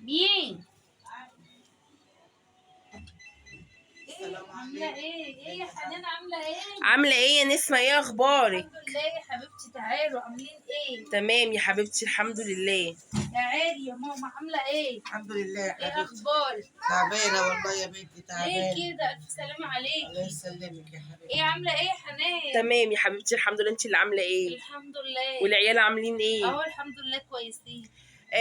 مين؟ عاملة ايه يا حنان عاملة ايه؟ عاملة ايه يا نسمة؟ ايه اخبارك؟ الحمد لله يا حبيبتي. تعالوا عاملين ايه؟ تمام يا حبيبتي الحمد لله. تعالي يا ماما عاملة ايه؟ الحمد لله يا ايه حبيبتي. اخبارك؟ تعبانة والله يا بنتي ليه تعبانة. كده؟ الف سلامة الله عليكي. يسلمك يا حبيبتي. ايه عاملة ايه يا حنان؟ تمام يا حبيبتي الحمد لله. انت اللي عاملة ايه؟ الحمد لله. والعيال عاملين ايه؟ اهو الحمد لله كويسين.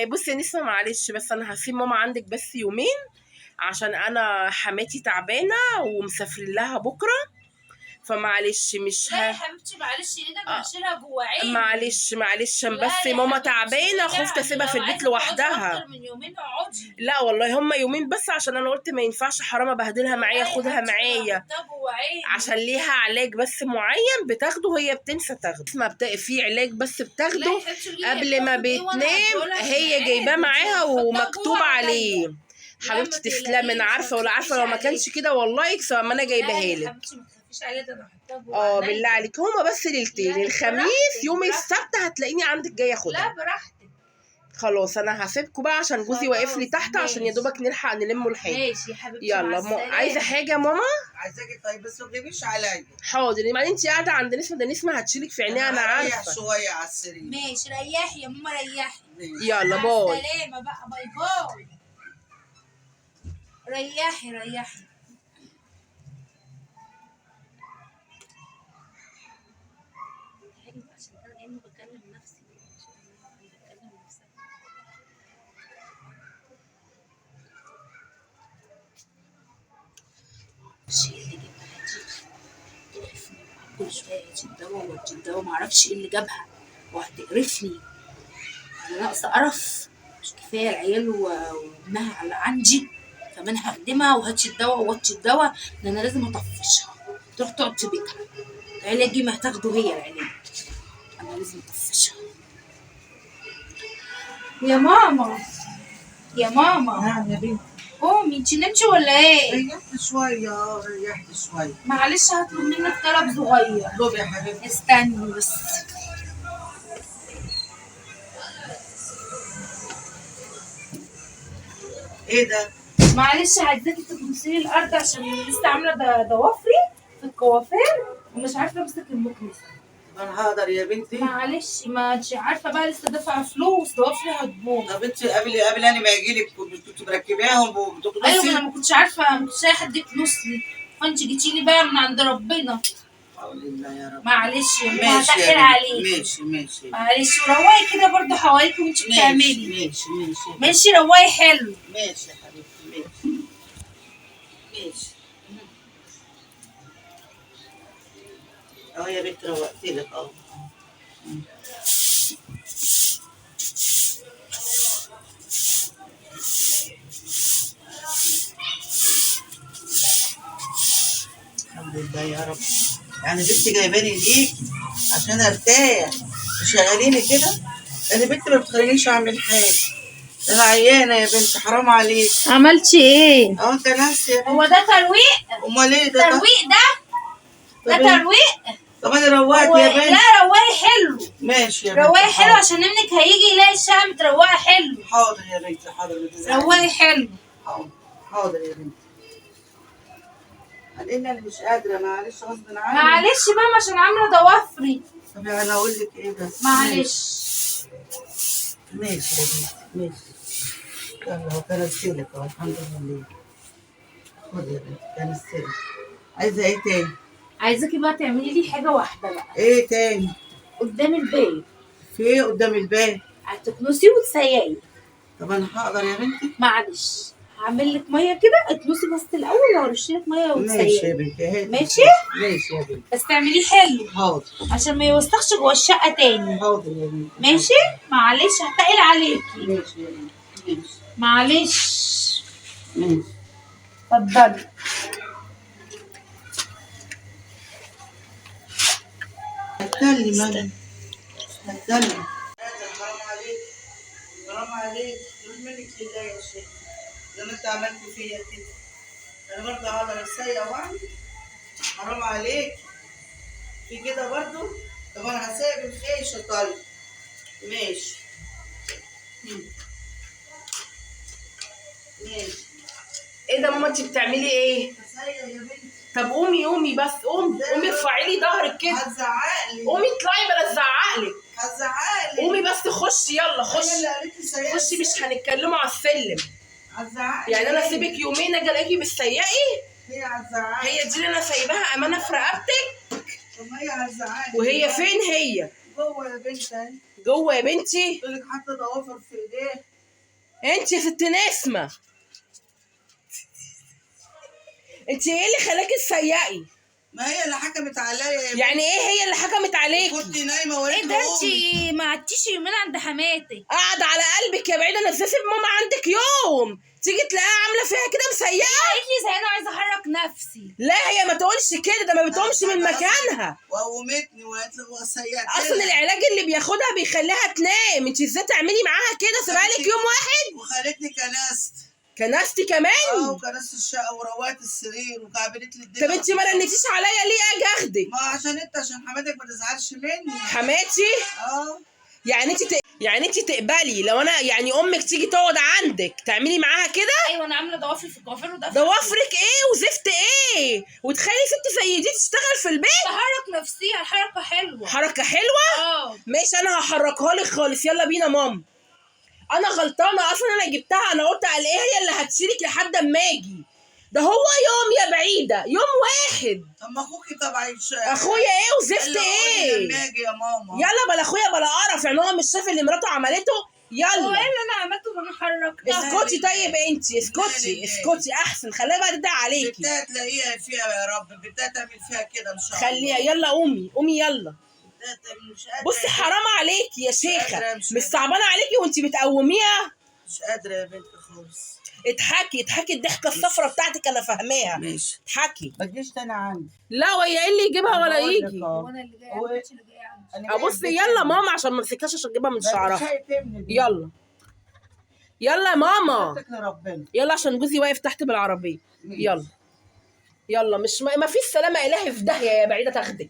بصي يا نسمة معلش، بس انا هسيب ماما عندك بس يومين عشان انا حماتي تعبانة ومسافرين لها بكرة، فمعلش مش لا يا حبيبتي معلش، ايدك هشيلها جوه عيني. معلش عشان لا بس يا ماما حبيبتي، تعبانة، خفت يعني اسيبها في لو البيت عايزة تقعدي لوحدها. اكتر من يومين اقعدي. لا والله هما يومين بس، عشان انا قلت ما ينفعش حرام ابهدلها معايا، لا يا خدها حبيبتي، معايا هحطها جوه عيني. عشان ليها علاج بس معين بتاخده، هي بتنسى تاخده. ما في علاج بس لا بتاخده يا حبيبتي، قولي لي قبل ما بتاخد ايه وانا بتنام، هديهولها هي معايا. جايباه معاها هحطها ومكتوب جوه عليه. عينيا. لا ما حبيبتي تسلمي، انا تقلقيش، عارفه ما ولا تخافيش عارفه لو ما عليه. كانش كده والله يكسب ما انا لا جايباها يا لك. حبيبتي ما تخافيش عليه، ده انا هحطها جوه عينيا. بالله عليك، هما بس ليلتين، لا الخميس براحتك يوم براحتك. السبت هتلاقيني عندك جايه لا اخدها. براحتك. خلاص انا هسيبكوا بقى عشان جوزي واقف لي خلاص تحت عشان يا ماشي. دوبك نلحق نلموا الحاجه. ماشي يا حبيبتي، مع يلا السلامة. عايزه حاجه يا ماما؟ عايزاكي طيب بس ما تغيبيش عليا. حاضر. بعدين انت قاعده عند نسمه، ده نسمه هتشيلك في عينيها انا هريح عارفه. شوية على السرير. ماشي ريحي يا ماما ريحي. يلا مع باي. السلامة بقى، باي باي. ريحي ريحي. عشان انا كأني بكلم نفسي. الشيء اللي جبتها دي تقرفني بقى، كل شويه هاتي الدواء وهاتي الدواء، معرفش ايه اللي جابها وهتقرفني. انا ناقصه قرف، مش كفايه العيال وابنها على عندي، كمان هخدمها وهاتي الدواء وهاتي الدواء. ده انا لازم اطفشها تروح تقعد في بيتها. علاجي ما هتاخده هي العلاج، انا لازم اطفشها. يا ماما يا ماما. نعم يا بنتي. قومي، انتي نمتي ولا ايه؟ ريحت شوية ريحت شوية. معلش هطلب منك طلب صغير. اطلبي يا حبيبتي. استني بس. ايه ده؟ معلش عايزاكي تكنسيلي الارض عشان لسه عامله ضوافري في الكوافير ومش عارفه امسك المكنسه. طب انا هقدر يا بنتي. معلش ما انتش عارفه بقى، لسه دافعه فلوس، ضوافري هتبوظ. طب انت قبل انا ما اجيلك كنت مركباهم وبتكنسي. ايوه انا ما كنتش عارفه، ما كنتش لاقي حد يكنسني، فانت جيتيلي بقى من عند ربنا. حول الله يا رب. معلش يا ماما ماشي هتقل يا عليك. بنتي ماشي ماشي. معلش وروقي كده برضه حواليك وانت ماشي بتعملي. ماشي ماشي. ماشي روقي حلو. ماشي يا حبيبتي ماشي. ماشي. اهو يا بنت روقت لك اهو. الحمد لله يا رب. يعني بنتي جايباني ليك عشان ارتاح تشغليني كده؟ انا بنتي ما بتخلينيش اعمل حاجه، انا عيانه يا بنتي حرام عليك. عملتي ايه؟ اه انت ناسي يا بنتي. هو ده ترويق؟ امال ايه ده؟ ترويق ده ترويق. طب انا روقت يا بنتي. لا روقي حلو. ماشي يا بنتي. روقي حلو عشان ابنك هيجي يلاقي الشقه متروقه حلو. حاضر يا بنتي حاضر. روقي حلو. حاضر حاضر يا بنتي. قال انا مش قادره معلش غصب عني. معلش ماما عشان عامله ضوافري. طب انا اقول لك ايه بس. معلش. ماشي يا بنتي ماشي. يلا هو كنسلك اهو الحمد لله. خد يا بنتي كنسلك. عايزه ايه تاني؟ عايزاكي بقى تعملي لي حاجه واحده بقى ايه تاني؟ قدام البيت. في ايه قدام الباب؟ هتكنسي وتسيقي. طب انا هقدر يا بنتي؟ معلش هعمل لك ميه كده، اتلوسي بس الاول وهرش لك ميه ماشي يا وتسيقي. بنتي هاتي. ماشي؟ ماشي يا بنتي. بس تعمليه حلو حاضر. عشان ما يوسخش جوه الشقه تاني. حاضر يا بنتي. ماشي؟ معلش هتقل عليكي. ماشي يا بنتي ماشي. معلش. ماشي. اتفضلي. هتكلم هتكلم. حرام عليك حرام عليك، روح منك لله يا شيخ زي ما انت عملت فيا كده. انا برضه هقدر اسيق واعمل؟ حرام عليك في كده برضه. طب انا هسيب الخيشه طيب. ماشي. ماشي. ايه ده ماما انت بتعملي ايه؟ تسيل يا بنتي. طب قومي بس قومي ارفعي لي ظهرك كده. هتزعقلي. قومي اطلعي بلا ازعقلك. هتزعقلي. قومي بس خشي يلا هي خشي. اللي قالت لي سيئة. خشي مش هنتكلموا على السلم. هتزعقلي. يعني انا اسيبك يومين اجي الاقيكي بالسيئي؟ هي هتزعقلي. هي دي اللي انا سايباها امانه في رقبتك؟ طب ما هي هتزعقلي. وهي فين هي؟ جوه يا بنتي اهي. جوه يا بنتي؟ تقول لك حاطه ضوافر في ايديه. انت يا ست نسمه، انت ايه اللي خلاكي تسيئي؟ ما هي اللي حكمت عليا يا بنتي. يعني ايه هي اللي حكمت عليكي؟ كنت نايمه وقلت ايه ده انتي ما قعدتيش يومين عند حماتك؟ قاعد على قلبك يا بعيده، نزلتي بماما عندك يوم تيجي تلاقيها عامله فيها كده مسيئه. قالت لي زي انا عايزه احرك نفسي. لا هي ما تقولش كده، ده ما بتقومش من مكانها. وقومتني وقالت لي وسيئتني. اصلا العلاج اللي بياخدها بيخليها تنام، انت ازاي تعملي معاها كده؟ سيبها لك يوم واحد. وخلتني كنست. كنستي كمان؟ وكنست الشقه وروقت السرير وكعبلت لي الدنيا. طب انت ما رنتيش عليا ليه اجي اخدك؟ ما عشان حماتك ما تزعلش مني. حماتي؟ اه. يعني انت تقبلي لو انا يعني امك تيجي تقعد عندك تعملي معاها كده؟ ايوه انا عامله ضوافر في الضوافر وده ضوافرك ايه وزفت ايه؟ وتخلي ست زي دي تشتغل في البيت؟ بحرك نفسيها، الحركه حلوه. حركه حلوه؟ ماشي انا هحركها لك خالص. يلا بينا ماما. انا غلطانه اصلا، انا جبتها، انا قلت على ايه هي اللي هتشيلك لحد اما اجي. ده هو يوم يا بعيده، يوم واحد. طب ما اخوكي طبعا اخويا ايه وزفت ايه؟ لما اجي يا ماما. يلا بلا اخويا بلا قرف، يعني هو مش شاف اللي مراته عملته؟ يلا. هو ايه اللي انا عملته؟ ما انا حركتها. اسكتي طيب انت اسكتي احسن، خليها بقى تدعي عليكي. بنتها تلاقيها فيها يا رب، بنتها تعمل فيها كده ان شاء الله. خليها. يلا قومي يلا. مش قادرة. بصي حرام عليكي يا شيخه، مش مش صعبانه عليكي وانت بتقوميها؟ مش قادره يا بنتي خالص. اضحكي الضحكه الصفرا بتاعتك انا فاهماها. ماشي. اضحكي. ما تجيش تاني عندي. لا وهي ايه اللي يجيبها ولا يجي؟ هو انا اللي جايه، ما اللي جايه عندي. ابصي يلا ماما عشان ما امسكهاش عشان اجيبها من شعرها. يلا يا ماما. يلا عشان جوزي واقف تحت بالعربيه. يلا مش ما فيش سلامه الهي في داهيه يا بعيده تاخدك.